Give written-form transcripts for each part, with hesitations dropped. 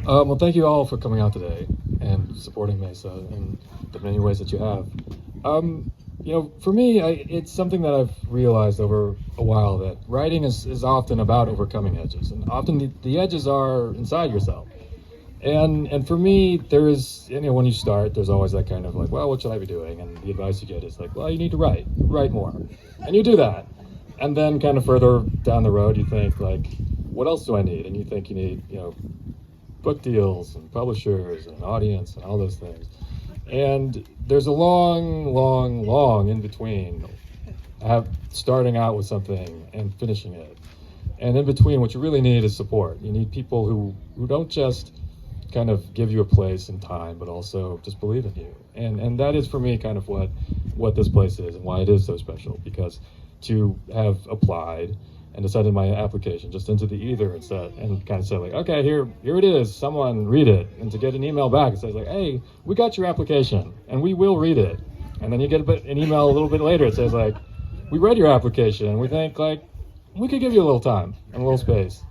Well, thank you all for coming out today and supporting Mesa in the many ways that you have. For me, it's something that I've realized over a while that writing is often about overcoming edges, and often the edges are inside yourself. And for me, there is, when you start, there's always that kind of like, well, what should I be doing? And the advice you get is like, well, you need to write more. And you do that. And then kind of further down the road, you think like, what else do I need? And you think you need, book deals and publishers and audience and all those things. And there's a long in between starting out with something and finishing it. And in between, what you really need is support. You need people who don't just kind of give you a place and time, but also just believe in you. And that is for me kind of what this place is and why it is so special, because to have applied and to send in my application just into the ether and kind of say like, okay, here it is, someone read it, and to get an email back that says like, hey, we got your application and we will read it. And then you get an email a little bit later, it says like, we read your application and we think like, we could give you a little time and a little space.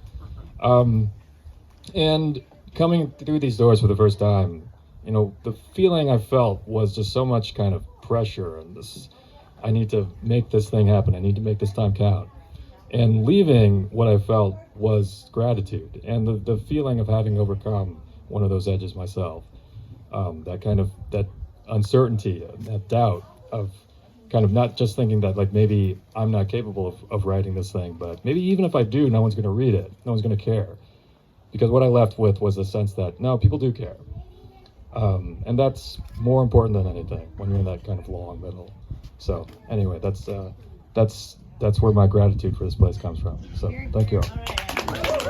And coming through these doors for the first time, the feeling I felt was just so much kind of pressure and this, I need to make this thing happen, I need to make this time count. And leaving, what I felt was gratitude and the feeling of having overcome one of those edges myself. That uncertainty, that doubt of kind of not just thinking that like maybe I'm not capable of writing this thing, but maybe even if I do, no one's going to read it, no one's going to care. Because what I left with was a sense that no, people do care. And that's more important than anything when you're in that kind of long middle. So anyway, that's where my gratitude for this place comes from. So thank you all.